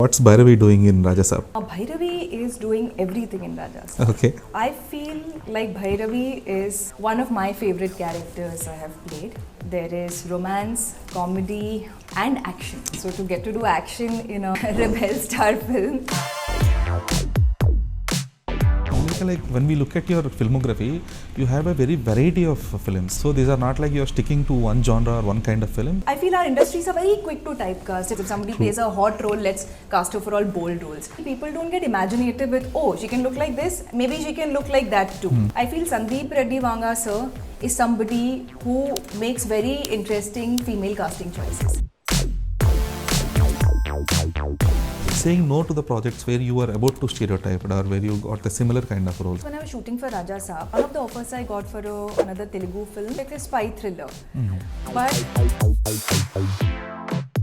What's Bhairavi doing in Raja Sab? Bhairavi is doing everything in Raja Sab. Okay. I feel like Bhairavi is one of my favorite characters I have played. There is romance, comedy and action. So to get to do action in a rebel star film. Like when we look at your filmography, you have a very variety of films. So these are not like you're sticking to one genre or one kind of film. I feel our industries are very quick to typecast. If somebody plays a hot role, let's cast her for all bold roles. People don't get imaginative with, oh, she can look like this, maybe she can look like that too. I feel Sandeep Reddy Vanga sir is somebody who makes very interesting female casting choices. Saying no to the projects where you were about to stereotype or where you got the similar kind of roles. When I was shooting for Raja Sab, one of the offers I got for another Telugu film, like a spy thriller. But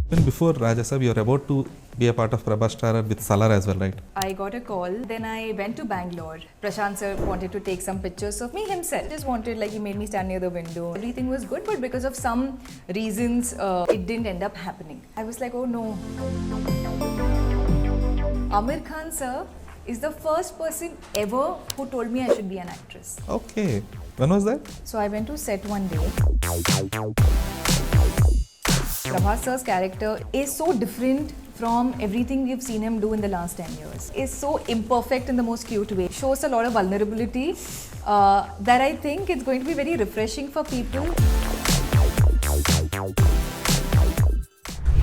even before Raja Sab, you were about to be a part of Prabhas starrer with Salar as well, right? I got a call. Then I went to Bangalore. Prashant sir wanted to take some pictures of me himself. Just wanted, like, he made me stand near the window. Everything was good, but because of some reasons, it didn't end up happening. I was like, oh no. Amir Khan sir is the first person ever who told me I should be an actress. Okay. When was that? So I went to set one day. Prabhas sir's character is so different from everything we've seen him do in the last 10 years. Is so imperfect in the most cute way. Shows a lot of vulnerability that I think it's going to be very refreshing for people.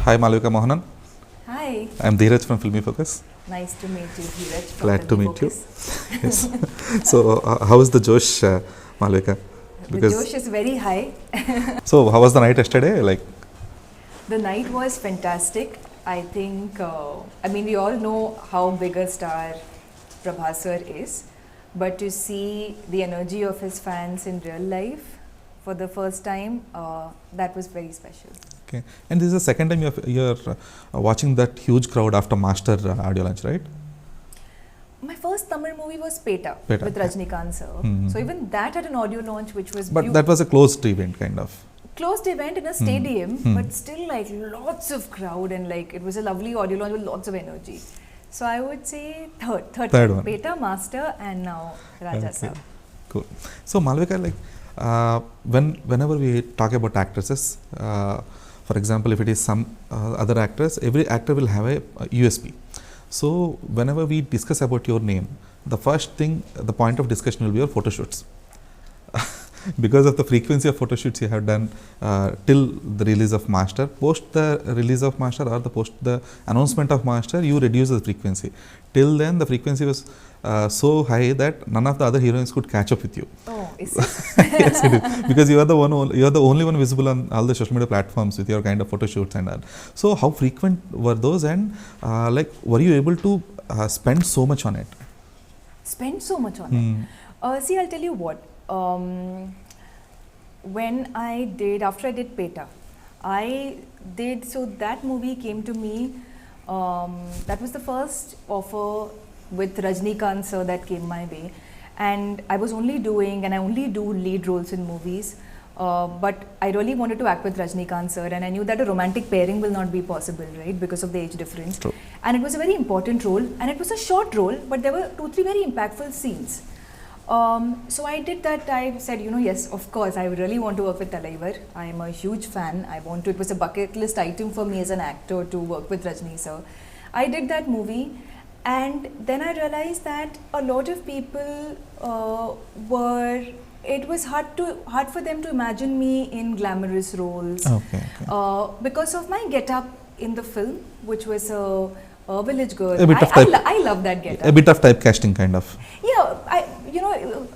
Hi, Malavika Mohanan. Hi. I'm Dheeraj from Filmy Focus. Nice to meet you, Dheeraj. from Glad to Filmy meet you. Focus. Yes. So, how is the Josh, Malavika? The Josh is very high. So, how was the night yesterday? Like, The night was fantastic. I think, we all know how big a star Prabhas sir is, but to see the energy of his fans in real life for the first time, that was very special. okay. And this is the second time you're watching that huge crowd after Master audio launch, right? My first Tamil movie was Peta Peta, with okay. Rajnikant sir. So even that had an audio launch which was But that was a closed event, kind of. closed event in a stadium, but still like lots of crowd and like it was a lovely audio launch with lots of energy. So I would say third one. Peta, Master and now Raja Sab. Cool. So Malavika, like whenever we talk about actresses, for example, if it is some other actress, every actor will have a USP. So whenever we discuss about your name, the first thing, the point of discussion will be your photo shoots. Because of the frequency of photo shoots you have done till the release of Master, post the release of Master or post the announcement of Master, you reduce the frequency. Till then, the frequency was so high that none of the other heroines could catch up with you. Oh, is it? Yes, it is. Because you are the only one visible on all the social media platforms with your kind of photo shoots and all. So how frequent were those, and like were you able to spend so much on it? Spend so much on it. See, I'll tell you what. When after I did Peta, so that movie came to me, that was the first offer with Rajnikant sir that came my way, and I only do lead roles in movies, but I really wanted to act with Rajnikant sir, and I knew that a romantic pairing will not be possible, right, because of the age difference. True. And it was a very important role, and it was a short role, but there were 2-3 very impactful scenes. So I did that. I said, yes, of course, I really want to work with Tollywood. I am a huge fan. It was a bucket list item for me as an actor to work with Rajni sir. I did that movie, and then I realized that a lot of people it was hard for them to imagine me in glamorous roles. Okay. Because of my get-up in the film, which was a village girl. A bit of I love that get-up. A bit of typecasting, kind of. Yeah,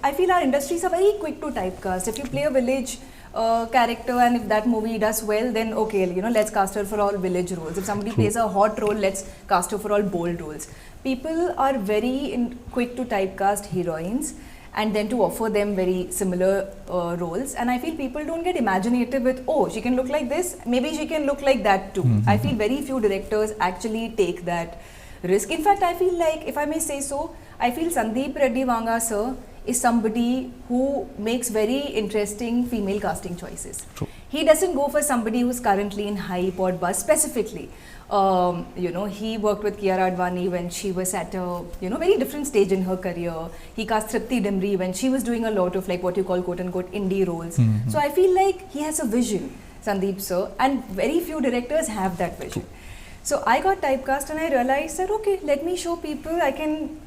I feel our industries are very quick to typecast. If you play a village character and if that movie does well, then okay, let's cast her for all village roles. If somebody plays a hot role, let's cast her for all bold roles. People are very quick to typecast heroines and then to offer them very similar roles. And I feel people don't get imaginative with, oh, she can look like this, maybe she can look like that too. I feel very few directors actually take that risk. In fact, I feel like, if I may say so, I feel Sandeep Reddy Vanga sir is somebody who makes very interesting female casting choices. True. He doesn't go for somebody who's currently in hype or buzz specifically. He worked with Kiara Advani when she was at a very different stage in her career. He cast Tripti Dimri when she was doing a lot of like what you call quote unquote indie roles. So I feel like he has a vision, Sandeep sir, and very few directors have that vision. So I got typecast and I realized that okay, let me show people I can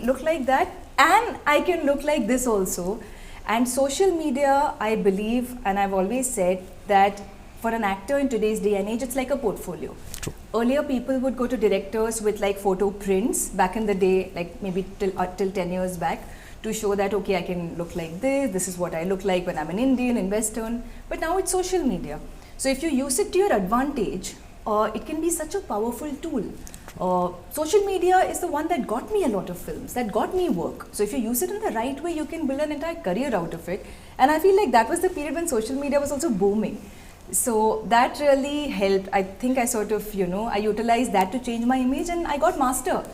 look like that and I can look like this also. And social media, I believe, and I've always said that for an actor in today's day and age, it's like a portfolio. True. Earlier, people would go to directors with like photo prints back in the day, like maybe till 10 years back, to show that, okay, I can look like this is what I look like when I'm an Indian, in Western. But now it's social media. So if you use it to your advantage, it can be such a powerful tool. Social media is the one that got me a lot of films, that got me work. So if you use it in the right way, you can build an entire career out of it. And I feel like that was the period when social media was also booming. So that really helped. I think I sort of, I utilized that to change my image and I got master.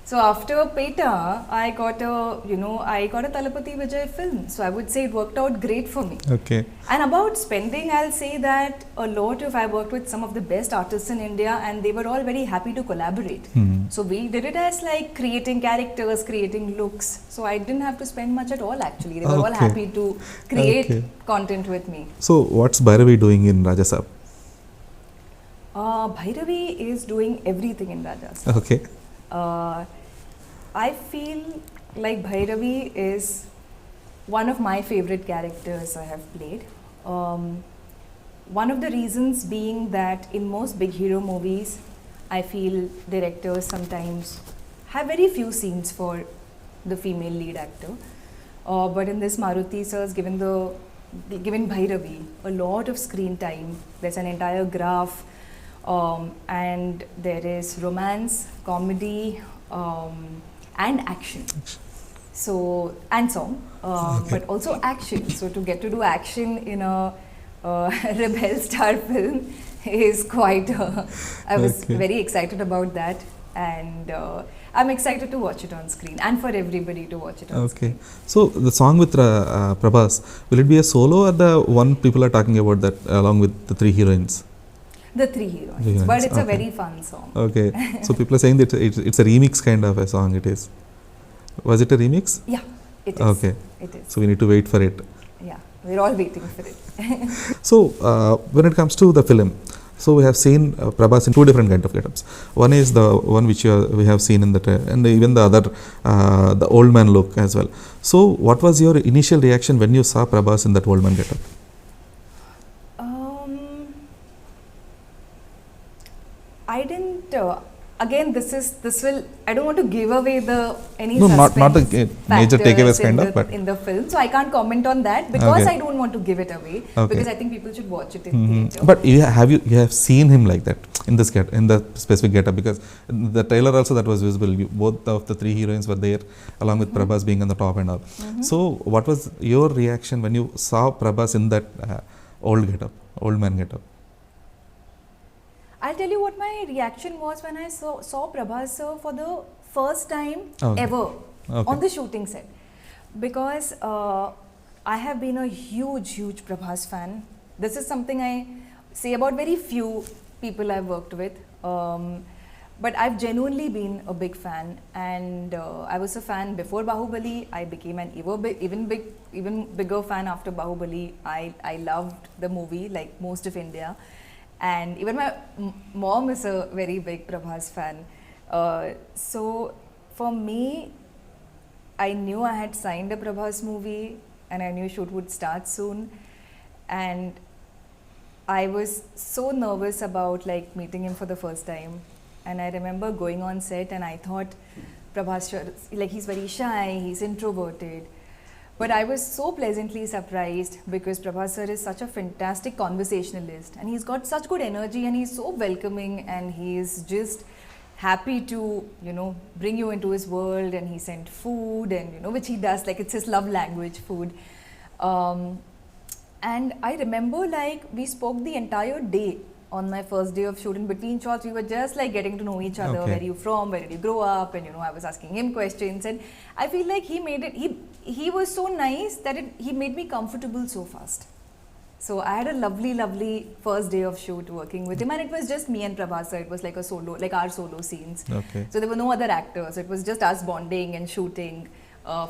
So after Peta, I got a Talapati Vijay film. So I would say it worked out great for me. Okay. And about spending, I'll say that I worked with some of the best artists in India and they were all very happy to collaborate. So we did it as like creating characters, creating looks. So I didn't have to spend much at all actually. They were all happy to create content with me. So what's Bhairavi doing in Raja Sab? Bhairavi is doing everything in Raja Sab. Okay. I feel like Bhairavi is one of my favorite characters I have played. One of the reasons being that in most big hero movies, I feel directors sometimes have very few scenes for the female lead actor. But in this, Maruti sir has given Bhairavi a lot of screen time. There's an entire graph. And there is romance, comedy, and action. So, and song, but also action. So to get to do action in a rebel star film is quite, I was very excited about that. And I'm excited to watch it on screen and for everybody to watch it on screen. So the song with Prabhas, will it be a solo or the one people are talking about that along with the three heroines? The three heroines, but it's a very fun song. Okay, so people are saying that it's a remix kind of a song. It is. Was it a remix? Yeah, it is. Okay, it is. So we need to wait for it. Yeah, we're all waiting for it. So when it comes to the film, so we have seen Prabhas in two different kind of get-ups. One is the one which we have seen in the and even the other, the old man look as well. So what was your initial reaction when you saw Prabhas in that old man get-up? I didn't. Again, I don't want to give away any not the major takeaways kind of, but in the film, so I can't comment on that because I don't want to give it away because I think people should watch it in theatre. But you have seen him like that in the specific get-up, because the trailer also that was visible. Both of the three heroines were there along with Prabhas being on the top and all. So what was your reaction when you saw Prabhas in that old man get-up? I'll tell you what my reaction was when I saw Prabhas sir for the first time ever on the shooting set. Because I have been a huge Prabhas fan. This is something I say about very few people I've worked with. But I've genuinely been a big fan, and I was a fan before Bahubali. I became an even bigger fan after Bahubali. I loved the movie like most of India. And even my mom is a very big Prabhas fan. So for me, I knew I had signed a Prabhas movie and I knew shoot would start soon. And I was so nervous about like meeting him for the first time. And I remember going on set and I thought Prabhas, like he's very shy, he's introverted. But I was so pleasantly surprised because Prabhas sir is such a fantastic conversationalist and he's got such good energy and he's so welcoming and he's just happy to, bring you into his world, and he sent food and, which he does, like it's his love language, food. And I remember like we spoke the entire day on my first day of shoot. In between shots, we were just like getting to know each other. Where are you from? Where did you grow up? And I was asking him questions, and I feel like he made it. He was so nice that he made me comfortable so fast. So I had a lovely first day of shoot working with him, and it was just me and Prabhas. It was like a solo, like our solo scenes. Okay. So there were no other actors. It was just us bonding and shooting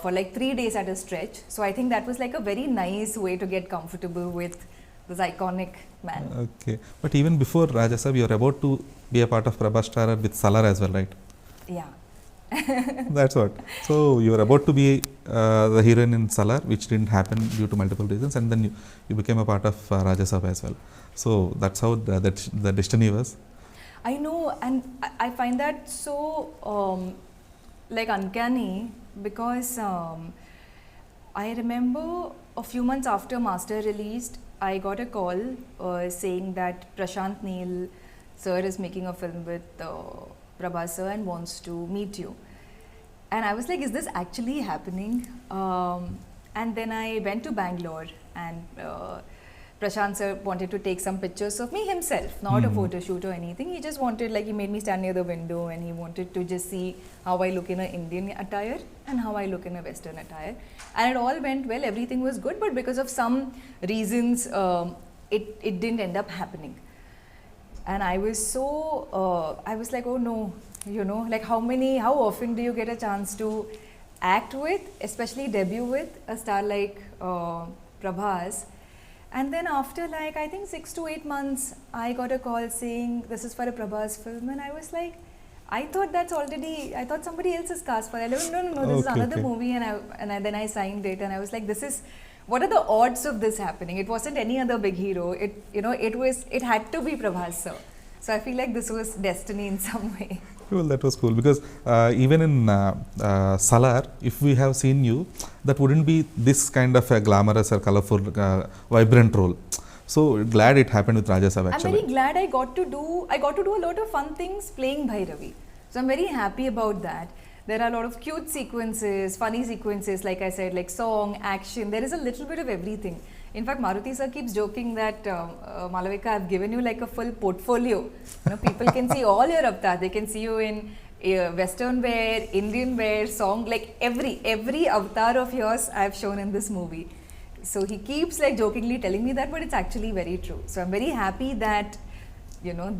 for like 3 days at a stretch. So I think that was like a very nice way to get comfortable with this iconic man. Okay. But even before Raja Sab, you are about to be a part of Prabhas Tarar with Salar as well, right? Yeah. That's what. So you were about to be the heroine in Salar, which didn't happen due to multiple reasons, and then you became a part of Raja Sab as well. So that's how the destiny was. I know, and I find that so like uncanny, because I remember a few months after Master released, I got a call saying that Prashant Neel sir is making a film with Prabhas sir and wants to meet you. And I was like, is this actually happening? And then I went to Bangalore, and Prashant sir wanted to take some pictures of me himself, not a photo shoot or anything. He just wanted, like, he made me stand near the window and he wanted to just see how I look in an Indian attire and how I look in a Western attire. And it all went well, everything was good, but because of some reasons, it didn't end up happening. And I was so, I was like, oh no, you know, like how often do you get a chance to act with, especially debut with a star like Prabhas? And then after like, I think 6 to 8 months, I got a call saying this is for a Prabhas film, and I was like, I thought somebody else is cast for it. I was like, no, this is another movie, and then I signed it, and I was like, what are the odds of this happening? It wasn't any other big hero. It had to be Prabhas sir. So I feel like this was destiny in some way. Well, that was cool, because even in Salar, if we have seen you, that wouldn't be this kind of a glamorous or colorful, vibrant role. So glad it happened with Raja Sab actually. I'm very glad I got to do a lot of fun things playing Bhairavi. So I'm very happy about that. There are a lot of cute sequences, funny sequences, like I said, like song, action. There is a little bit of everything. In fact, Maruti sir keeps joking that Malavika, I've given you like a full portfolio. You know, people can see all your avatar. They can see you in Western wear, Indian wear, song, like every avatar of yours I've shown in this movie. So he keeps like jokingly telling me that, but it's actually very true. So I'm very happy that, you know,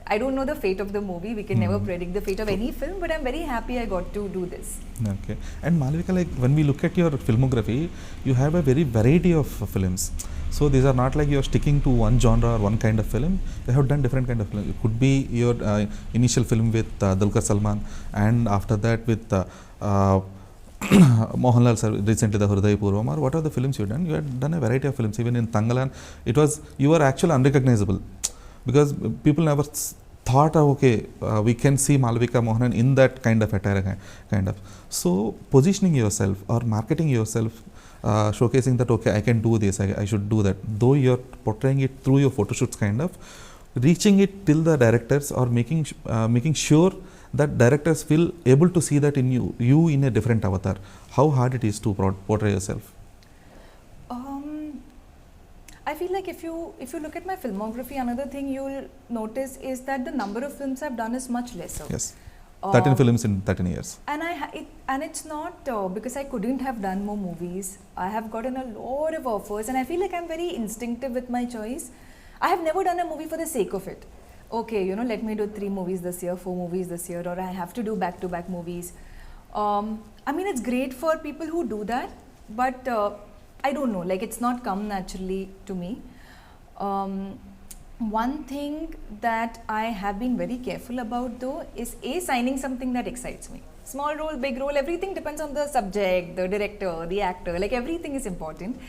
I don't know the fate of the movie. We can never predict the fate of any film, but I'm very happy I got to do this. Okay. And Malavika, like when we look at your filmography, you have a very variety of films. So these are not like you're sticking to one genre or one kind of film. You have done different kind of film. It could be your initial film with Dulquer Salman, and after that with Mohanlal sir, recently the Hriday Purvam, or what are the films you've done? You had done a variety of films. Even in Tangalan, you were actually unrecognizable, because people never thought of, we can see Malavika Mohanan in that kind of attire, kind of. So positioning yourself or marketing yourself, showcasing that, I can do this, I should do that. Though you're portraying it through your photo shoots, kind of, reaching it till the directors, or making sure that directors feel able to see that in you in a different avatar. How hard it is to portray yourself? I feel like if you look at my filmography, another thing you'll notice is that the number of films I've done is much lesser. Yes, 13 films in 13 years. And it's not because I couldn't have done more movies. I have gotten a lot of offers, and I feel like I'm very instinctive with my choice. I have never done a movie for the sake of it. Okay, you know, let me do 3 movies this year, 4 movies this year, or I have to do back-to-back movies. I mean, it's great for people who do that, but I don't know, like it's not come naturally to me. One thing that I have been very careful about though is signing something that excites me. Small role, big role, everything depends on the subject, the director, the actor, like everything is important.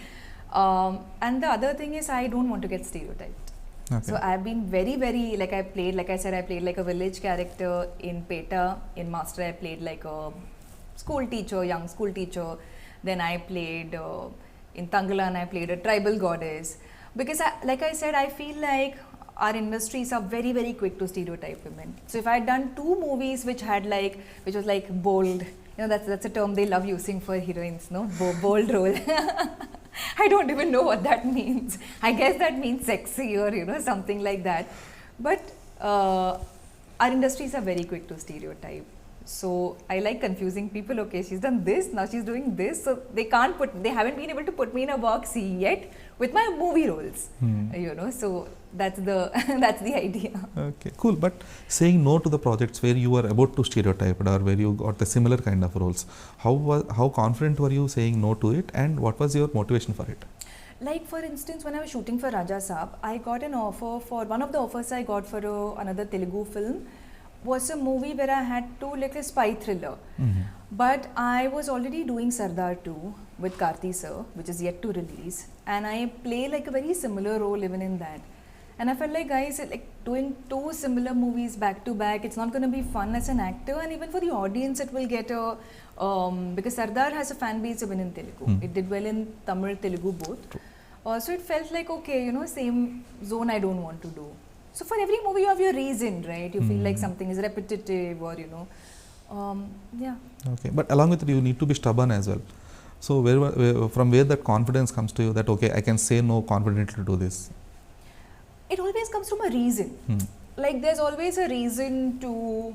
And the other thing is I don't want to get stereotyped. Okay. So I've been very, like I played like a village character in Peta. In Master I played like a young school teacher. Then I played in Tangalan, I played a tribal goddess. Because like I said, I feel like our industries are very, very quick to stereotype women. So if I had done 2 movies which was like bold, you know, that's a term they love using for heroines, no? Bold role. I don't even know what that means. I guess that means sexy or, you know, something like that. But our industries are very quick to stereotype. So I like confusing people. Okay, she's done this, now she's doing this. So they haven't been able to put me in a box yet with my movie roles. You know, so that's the that's the idea. Okay, cool. But saying no to the projects where you were about to stereotype or where you got the similar kind of roles, how confident were you saying no to it, and what was your motivation for it? Like for instance, when I was shooting for Raja Sab, I got an offer for one of the offers I got for another Telugu film was a movie where I had to like a spy thriller. But I was already doing Sardar 2 with Karthi sir, which is yet to release, and I play like a very similar role even in that. And I felt like, guys, like doing two similar movies back to back, it's not going to be fun as an actor, and even for the audience, it will get a because Sardar has a fan base even in Telugu. It did well in Tamil, Telugu both. So it felt like, okay, you know, same zone I don't want to do. So for every movie you have your reason, right? You feel like something is repetitive or, you know, yeah. Okay, but along with it, you need to be stubborn as well. So from where that confidence comes to you that, okay, I can say no confidently to do this? It always comes from a reason. Like there's always a reason to,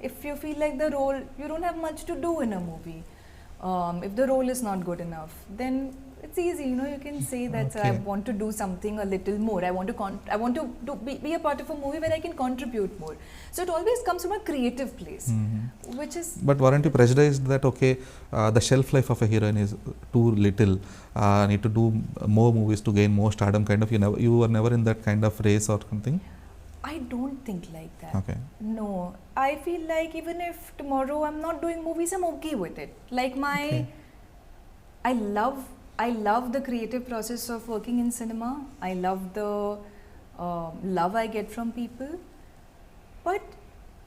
if you feel like the role, you don't have much to do in a movie. If the role is not good enough, then it's easy, you know, you can say that I want to do something a little more. I want to be a part of a movie where I can contribute more. So it always comes from a creative place, which is... But weren't you prejudiced that, okay, the shelf life of a heroine is too little, need to do more movies to gain more stardom, kind of, you were never in that kind of race or something? I don't think like that. Okay. No, I feel like even if tomorrow I'm not doing movies, I'm okay with it. Like I love the creative process of working in cinema. I love the love I get from people. But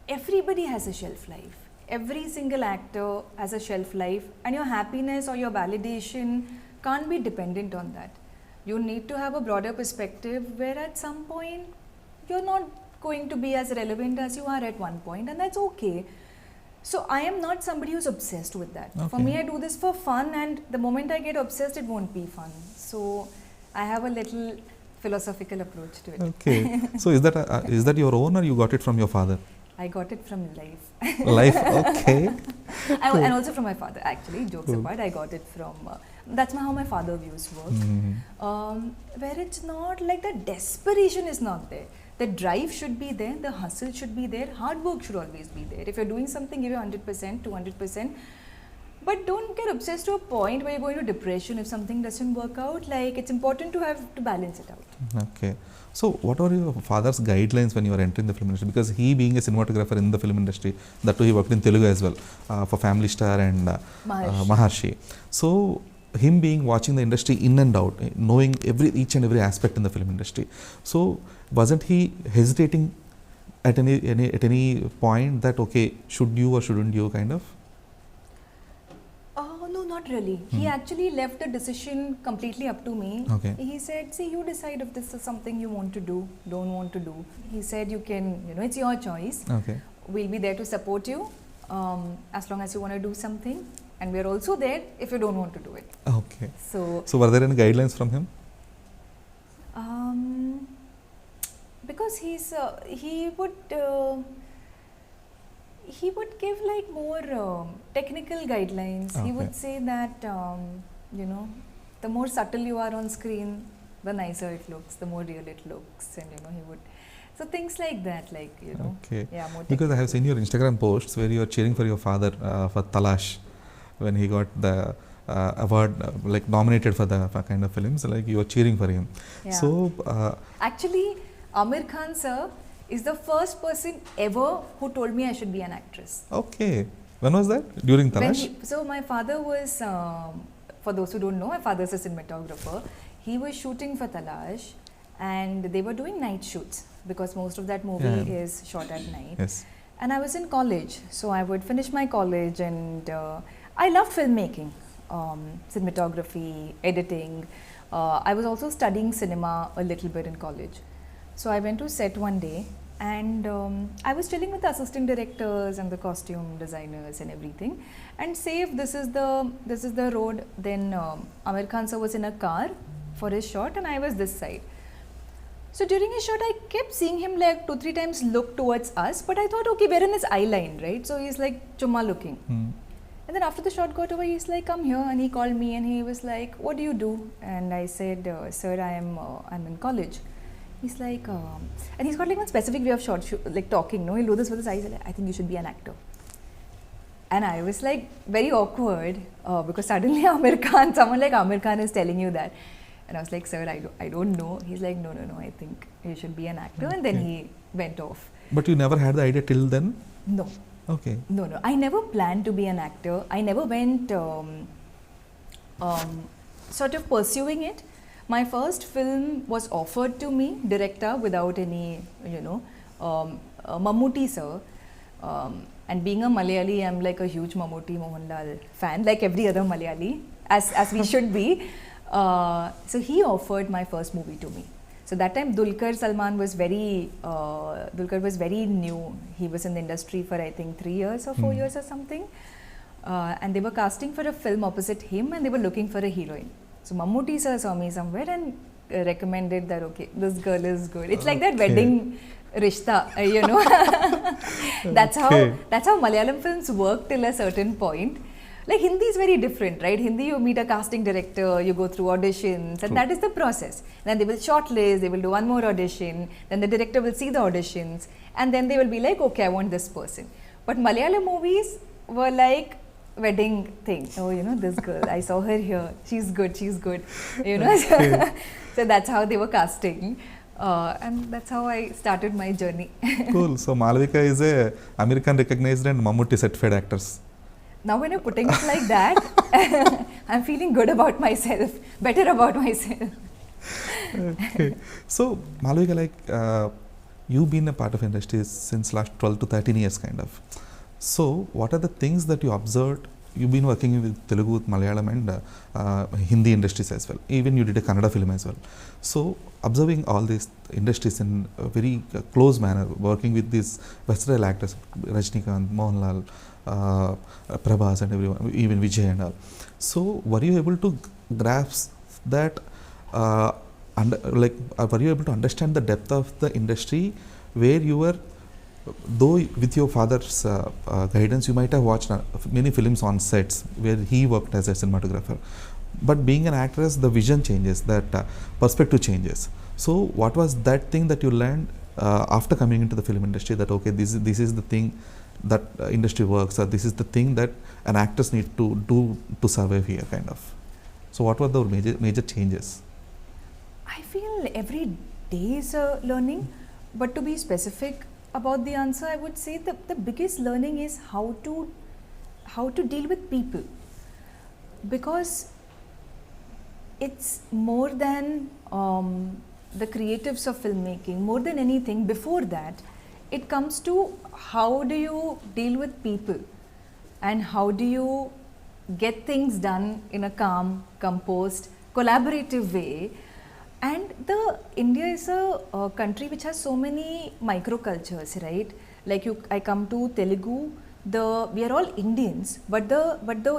everybody has a shelf life. Every single actor has a shelf life, and your happiness or your validation can't be dependent on that. You need to have a broader perspective where at some point you're not going to be as relevant as you are at one point, and that's okay. So I am not somebody who's obsessed with that. Okay. For me, I do this for fun, and the moment I get obsessed, it won't be fun. So I have a little philosophical approach to it. Okay. So is that your own, or you got it from your father? I got it from life. Life, okay. And also from my father, actually, jokes apart, I got it from, that's how my father views work. Where it's not like the desperation is not there. The drive should be there, the hustle should be there, hard work should always be there. If you're doing something, give you 100%, 200%. But don't get obsessed to a point where you're going to depression if something doesn't work out. Like, it's important to have to balance it out. Okay. So what were your father's guidelines when you were entering the film industry? Because he being a cinematographer in the film industry, that too he worked in Telugu as well, for Family Star and Maharshi. So him being watching the industry in and out, knowing each and every aspect in the film industry. So wasn't he hesitating at any point that, okay, should you or shouldn't you, kind of? No, not really. He actually left the decision completely up to me. Okay. He said, see, you decide if this is something you want to do, don't want to do. He said, you can, it's your choice. Okay. We'll be there to support you as long as you want to do something. And we're also there if you don't want to do it. Okay. So were there any guidelines from him? Because he would give like more technical guidelines. Okay. He would say that, the more subtle you are on screen, the nicer it looks, the more real it looks. And, he would... So things like that, Okay. Yeah, more because I have seen your Instagram posts where you are cheering for your father for Talash, when he got the award, like nominated for the kind of films, like you are cheering for him. Yeah. So actually, Amir Khan sir is the first person ever who told me I should be an actress. Okay. When was that? During Talash? So my father was, for those who don't know, my father is a cinematographer. He was shooting for Talash, and they were doing night shoots because most of that movie is shot at night. Yes. And I was in college, so I would finish my college, and I loved filmmaking, cinematography, editing. I was also studying cinema a little bit in college. So I went to set one day, and I was chilling with the assistant directors and the costume designers and everything. And say if this is the road, then Amir Khan sir was in a car for his shot, and I was this side. So during his shot, I kept seeing him like 2-3 times look towards us, but I thought, okay, we're in his eye line, right? So he's like chumma looking. And then after the shot got over, he's like, come here, and he called me and he was like, what do you do? And I said, sir, I'm in college. He's like, and he's got like one specific way of like talking, no? He'll do this with his eyes, like, I think you should be an actor. And I was like very awkward because suddenly someone like Amir Khan is telling you that. And I was like, sir, I don't know. He's like, no, I think you should be an actor. And then he went off. But you never had the idea till then? No. Okay. No. I never planned to be an actor. I never went sort of pursuing it. My first film was offered to me, director, without any, Mammootty sir. And being a Malayali, I'm like a huge Mammootty Mohanlal fan, like every other Malayali, as we should be. So he offered my first movie to me. So that time Dulquer was very new. He was in the industry for I think 3 years or 4 years or something. And they were casting for a film opposite him and they were looking for a heroine. So Mammootty sir saw me somewhere and recommended that, okay, this girl is good. It's like that wedding rishta, That's how Malayalam films work till a certain point. Like Hindi is very different, right? Hindi, you meet a casting director, you go through auditions, and that is the process. Then they will shortlist, they will do one more audition, then the director will see the auditions, and then they will be like, okay, I want this person. But Malayalam movies were like wedding thing. Oh, this girl, I saw her here, she's good. Okay. So that's how they were casting. And that's how I started my journey. Cool. So Malavika is a American recognized and Mammootty certified actors. Now when you're putting it like that, I'm feeling good about myself, better about myself. Okay. So Malavika, like you've been a part of industry since last 12 to 13 years kind of. So what are the things that you observed? You've been working with Telugu, Malayalam and Hindi industries as well. Even you did a Kannada film as well. So observing all these industries in a very close manner, working with these versatile actors, Rajnikant, Mohanlal, Prabhas and everyone, even Vijay and all. So were you able to grasp that, were you able to understand the depth of the industry where you were, though with your father's guidance, you might have watched many films on sets where he worked as a cinematographer. But being an actress, the vision changes, that perspective changes. So what was that thing that you learned after coming into the film industry, that okay, this is the thing that industry works, or this is the thing that an actress need to do to survive here kind of. So what were the major changes? I feel every day is a learning, but to be specific about the answer, I would say the biggest learning is how to deal with people, because it's more than the creatives of filmmaking. More than anything, before that, it comes to how do you deal with people and how do you get things done in a calm, composed, collaborative way. And India is a country which has so many microcultures, right? Like I come to Telugu, we are all Indians, but the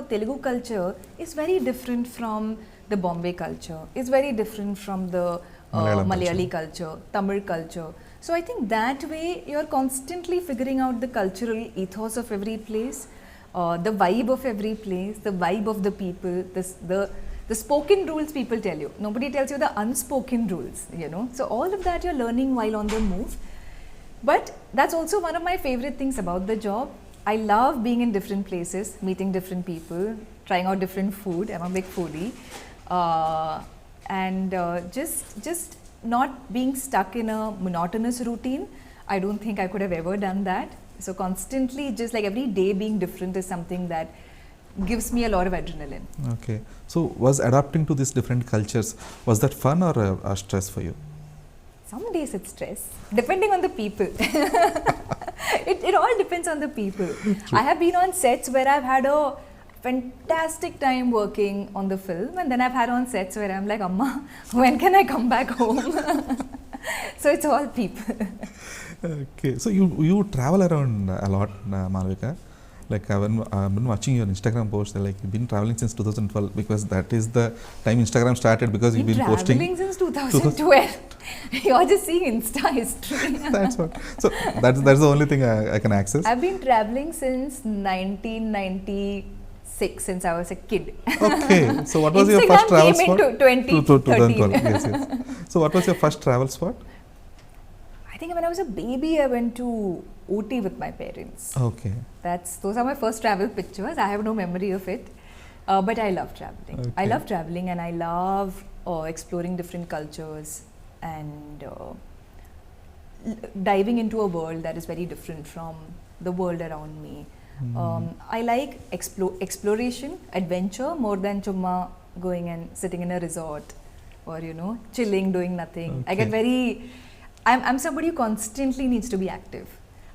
Telugu culture is very different from the Bombay culture, is very different from the Malayali culture, Tamil culture. So I think that way you're constantly figuring out the cultural ethos of every place, the vibe of every place, the vibe of the people, the spoken rules people tell you. Nobody tells you the unspoken rules, So all of that you're learning while on the move. But that's also one of my favorite things about the job. I love being in different places, meeting different people, trying out different food. I'm a big foodie. And just not being stuck in a monotonous routine. I don't think I could have ever done that. So constantly, just like every day being different is something that gives me a lot of adrenaline. Okay. So was adapting to these different cultures, was that fun or a stress for you? Some days it's stress, depending on the people. It all depends on the people. True. I have been on sets where I've had a fantastic time working on the film, and then I've had on sets where I'm like, Amma, when can I come back home? So it's all people. Okay, so you travel around a lot, Malavika. Like I've been watching your Instagram posts, like you've been traveling since 2012, because that is the time Instagram started, because you've been posting. Traveling since 2012. You're just seeing Insta history. That's what. So that's the only thing I can access. I've been traveling since 1996, since I was a kid. Okay. So what was your Instagram first travel came spot? into 2013. Yes, yes. So what was your first travel spot? I think when I was a baby, I went to Ooty with my parents. Okay. Those are my first travel pictures. I have no memory of it, but I love traveling. I Okay. love traveling, and I love exploring different cultures and diving into a world that is very different from the world around me. I like exploration, adventure more than chumma going and sitting in a resort or chilling, doing nothing. I get Okay. I'm somebody who constantly needs to be active.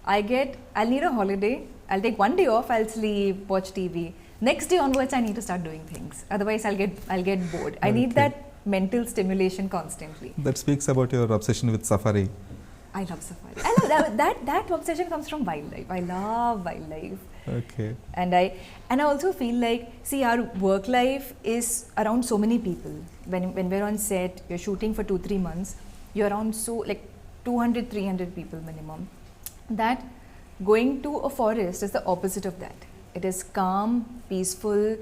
I'll need a holiday. I'll take one day off. I'll sleep, watch TV. Next day onwards, I need to start doing things. Otherwise, I'll get bored. I need Okay. that mental stimulation constantly. That speaks about your obsession with safari. I love safari. I love that obsession comes from wildlife. I love wildlife. Okay. And I also feel like, see, our work life is around so many people. When we're on set, you're shooting for 2-3 months, you're around 200-300 people minimum. That going to a forest is the opposite of that. It is calm, peaceful,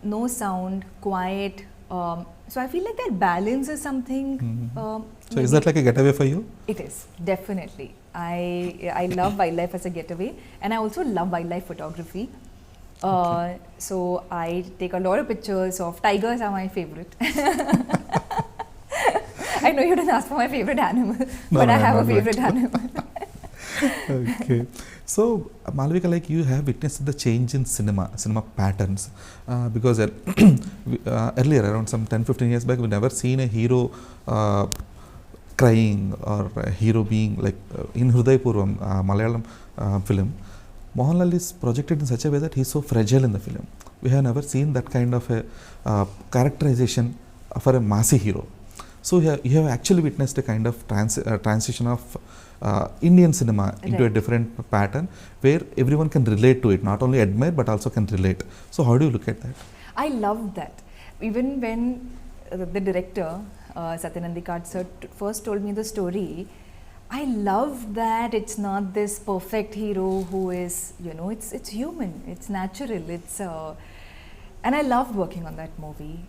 no sound, quiet. So I feel like that balance is something. So is that like a getaway for you? It is, definitely. I love wildlife as a getaway, and I also love wildlife photography. So I take a lot of pictures of tigers. Are my favorite. I know you didn't ask for my favorite animal, but I have a favorite animal. Okay. So Malavika, like you have witnessed the change in cinema patterns, because earlier, around some 10-15 years back, we never seen a hero crying or a hero being like in Hrudayapurvam, Malayalam film. Mohanlal is projected in such a way that he is so fragile in the film. We have never seen that kind of a characterization for a massy hero. So you have actually witnessed a kind of transition of Indian cinema into a different pattern where everyone can relate to it, not only admire but also can relate. So how do you look at that? I love that. Even when the director, Satyanandikart sir, first told me the story, I love that it's not this perfect hero who is, it's human, it's natural, and I loved working on that movie.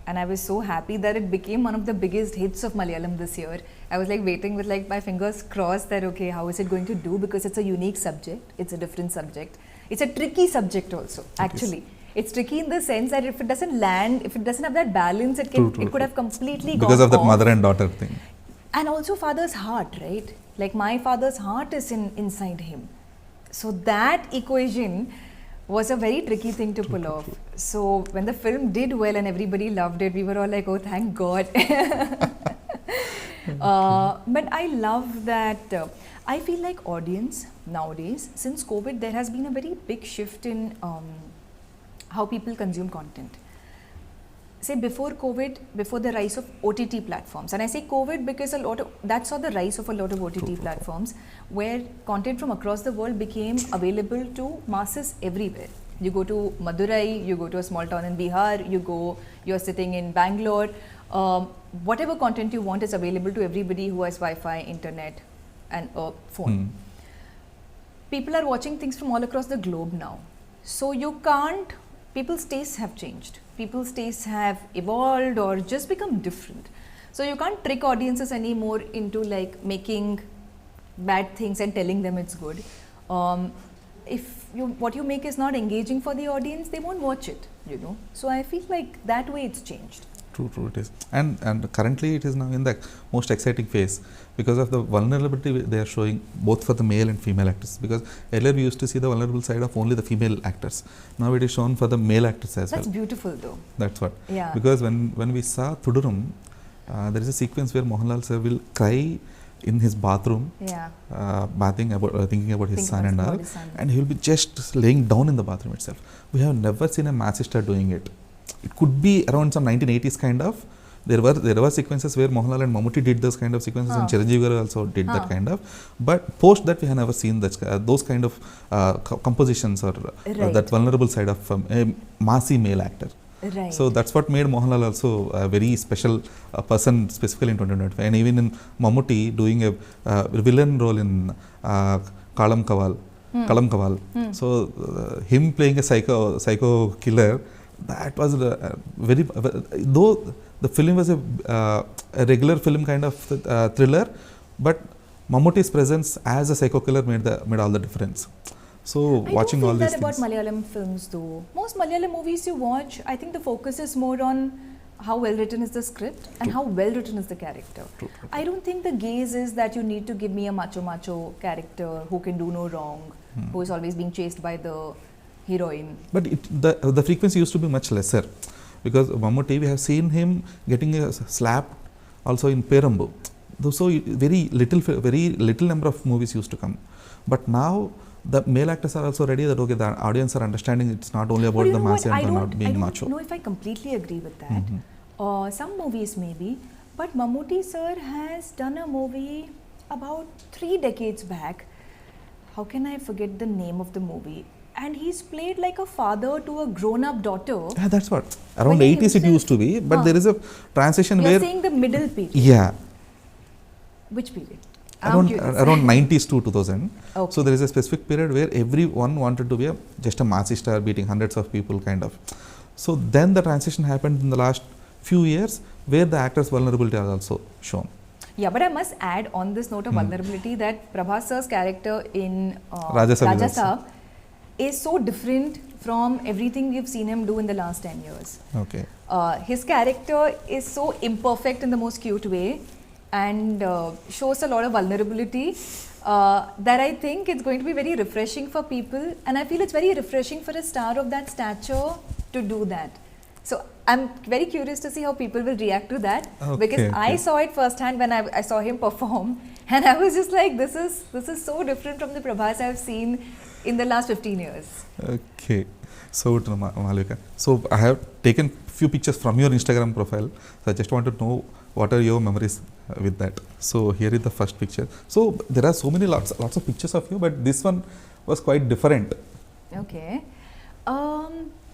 And I was so happy that it became one of the biggest hits of Malayalam this year. I was like waiting with like my fingers crossed that, okay, how is it going to do? Because it's a unique subject, it's a different subject. It's a tricky subject also, actually. It's tricky in the sense that if it doesn't land, if it doesn't have that balance, it could have completely because gone of that off. mother and daughter thing. And also father's heart, right? Like my father's heart is inside him. So that equation was a very tricky thing to pull off. So when the film did well and everybody loved it, we were all like, oh, thank God. But I love that. I feel like audience nowadays, since COVID, there has been a very big shift in how people consume content. Say before COVID, before the rise of OTT platforms, and I say COVID because that saw the rise of a lot of OTT platforms where content from across the world became available to masses everywhere. You go to Madurai, you go to a small town in Bihar, you're sitting in Bangalore, whatever content you want is available to everybody who has Wi-Fi, internet and a phone. People are watching things from all across the globe now. So people's tastes have changed. People's tastes have evolved or just become different. So you can't trick audiences anymore into like making bad things and telling them it's good. If what you make is not engaging for the audience, they won't watch it, So I feel like that way it's changed. True, it is. And currently it is now in the most exciting phase because of the vulnerability they are showing both for the male and female actors. Because earlier we used to see the vulnerable side of only the female actors. Now it is shown for the male actors as well. That's beautiful though. That's what. Yeah. Because when we saw Thudurum, there is a sequence where Mohanlal sir will cry in his bathroom, thinking about his son and all, and he will be just laying down in the bathroom itself. We have never seen a mass star doing it. It could be around some 1980s kind of. There were sequences where Mohanlal and Mammootty did those kind of sequences, and Chiranjeevi garu also did that kind of. But post that we have never seen those kind of compositions or that vulnerable side of a massy male actor. Right. So that's what made Mohanlal also a very special person, specifically in 2025. And even in Mammootty doing a villain role in Kalam Kaval. Kalam Kaval. So him playing a psycho killer, that was very, though the film was a regular film kind of thriller, but Mammootty's presence as a psycho killer made all the difference. So watching all these things. I don't feel that about Malayalam films though. Most Malayalam movies you watch, I think the focus is more on how well written is the script and how well written is the character. True. I don't think the gaze is that you need to give me a macho character who can do no wrong, who is always being chased by the heroine. But the frequency used to be much lesser, because Mammootty, we have seen him getting a slap also in Perambu. So very little number of movies used to come. But now the male actors are also ready that okay, the audience are understanding it's not only about the mass and not being macho. I don't know if I completely agree with that. Some movies maybe, but Mammootty sir has done a movie about 3 decades back. How can I forget the name of the movie? And he's played like a father to a grown-up daughter. Yeah, that's what. Around 80s it used to be, but there is a transition where... You're saying the middle period? Yeah. Which period? Around 90s to 2000. Okay. So there is a specific period where everyone wanted to be just a mass star beating hundreds of people kind of. So then the transition happened in the last few years where the actor's vulnerability is also shown. Yeah, but I must add on this note of vulnerability that Prabhas sir's character in Raja Sab is so different from everything we've seen him do in the last 10 years. Okay. His character is so imperfect in the most cute way and shows a lot of vulnerability that I think it's going to be very refreshing for people, and I feel it's very refreshing for a star of that stature to do that. So I'm very curious to see how people will react to that, because I saw it firsthand when I saw him perform, and I was just like, this is so different from the Prabhas I've seen in the last 15 years. Okay. So Malavika, so I have taken few pictures from your Instagram profile, so I just want to know what are your memories with that. So here is the first picture. So there are so many lots of pictures of you, but this one was quite different. Okay.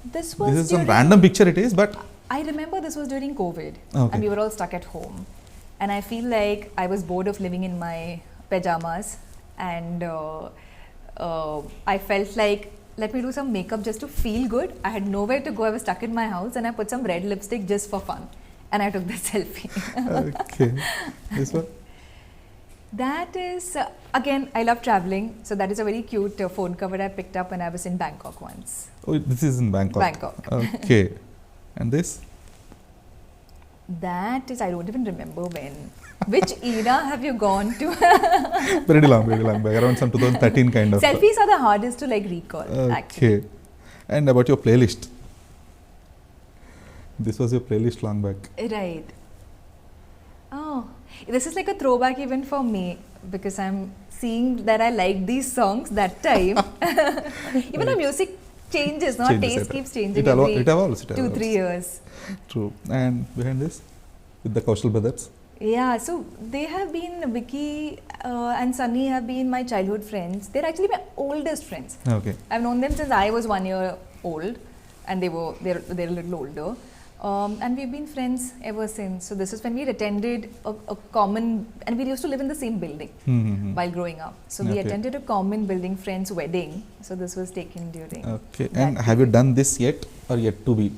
This is some random picture it is, but I remember this was during COVID, okay. and we were all stuck at home, and I feel like I was bored of living in my pajamas, and I felt like, let me do some makeup just to feel good. I had nowhere to go, I was stuck in my house, and I put some red lipstick just for fun, and I took this selfie. Okay. This one? That is, again, I love traveling, so that is a very cute phone cover I picked up when I was in Bangkok once. Oh, this is in Bangkok. Bangkok. Okay. And this? That is, I don't even remember when. Which era have you gone to? Very long back, around some 2013 kind of. Selfies are the hardest to like recall, actually. Okay. And about your playlist? This was your playlist long back. Right. Oh, this is like a throwback even for me, because I'm seeing that I like these songs that time. Even the music changes, no? Taste keeps changing every 2-3 years. True. And behind this, with the Kaushal brothers? Yeah, so they have been, Vicky and Sunny have been my childhood friends. They're actually my oldest friends. Okay. I've known them since I was 1 year old, and they're a little older. And we've been friends ever since. So this is when we attended a common, and we used to live in the same building while growing up. So we attended a common building friend's wedding. So this was taken during. Okay. And have you done this yet, or yet to be?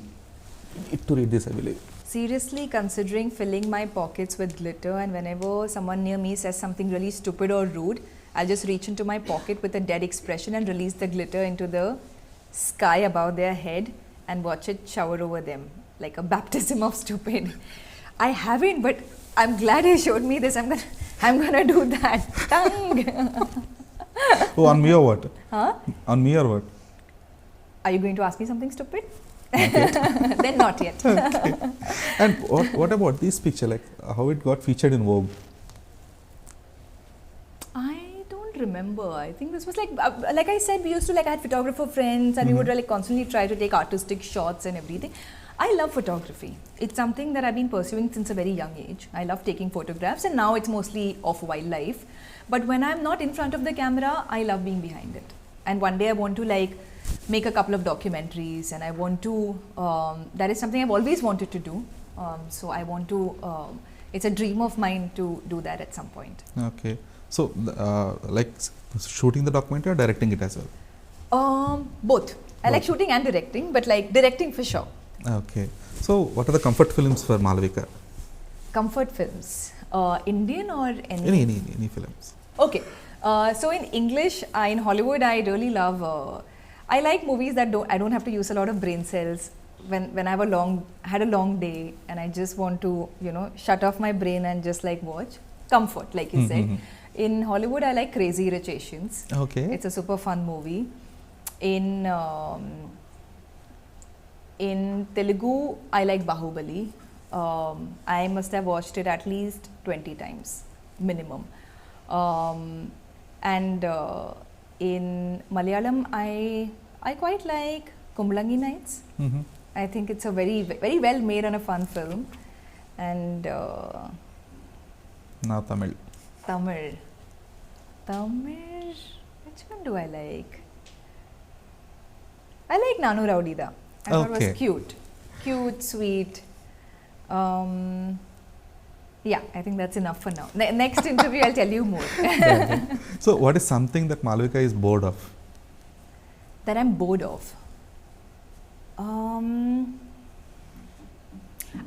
Yet to read this, I believe. Seriously considering filling my pockets with glitter, and whenever someone near me says something really stupid or rude, I'll just reach into my pocket with a dead expression and release the glitter into the sky above their head and watch it shower over them like a baptism of stupid. I haven't, but I'm glad you showed me this. I'm gonna do that. Tongue. Oh, on me or what? Huh? On me or what? Are you going to ask me something stupid? Not yet. Then not yet. Okay. And what about this picture? Like how it got featured in Vogue? I don't remember. I think this was like I said, we used to I had photographer friends, and we would constantly try to take artistic shots and everything. I love photography. It's something that I've been pursuing since a very young age. I love taking photographs, and now it's mostly of wildlife. But when I'm not in front of the camera, I love being behind it. And one day I want to make a couple of documentaries, and I want to. That is something I've always wanted to do. So I want to. It's a dream of mine to do that at some point. Okay. So, like shooting the documentary or directing it as well? Both. I like Both. shooting and directing, but like directing for sure. Okay. So, what are the comfort films for Malavika? Comfort films, Indian or any? Any films? Okay. So in English, in Hollywood, I really love. I like movies that I don't have to use a lot of brain cells. When I have had a long day and I just want to shut off my brain and just like watch. Comfort, like you said. In Hollywood, I like Crazy Rich Asians. Okay. It's a super fun movie. In Telugu, I like Bahubali. I must have watched it at least 20 times minimum. And in Malayalam, I quite like Kumbalangi Nights. I think it's a very very well made and a fun film. And Now Tamil. Tamil. Which one do I like? I like Nanu Raudida. I thought it was cute, sweet. Yeah, I think that's enough for now. Next interview, I'll tell you more. Okay. So, what is something that Malavika is bored of? That I'm bored of.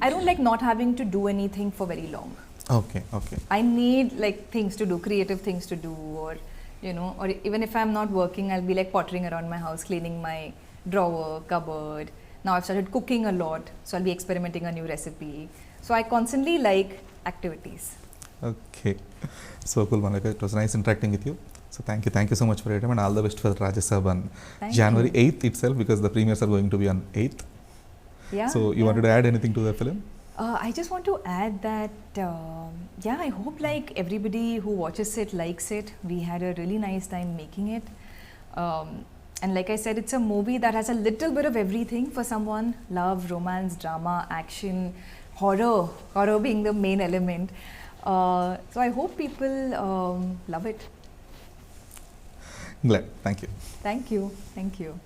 I don't like not having to do anything for very long. Okay. I need like things to do, creative things to do, or or even if I'm not working, I'll be like pottering around my house, cleaning my drawer, cupboard. Now I've started cooking a lot, so I'll be experimenting a new recipe. So I constantly like activities. Okay. So cool, Malavika. It was nice interacting with you. So thank you so much for your time, and all the best for Raja Sab on January 8th itself, because the premieres are going to be on 8th. Yeah. So you wanted to add anything to the film? I just want to add that, I hope like everybody who watches it likes it. We had a really nice time making it. And like I said, it's a movie that has a little bit of everything for someone. Love, romance, drama, action, horror being the main element. So I hope people love it. Glad. Thank you. Thank you.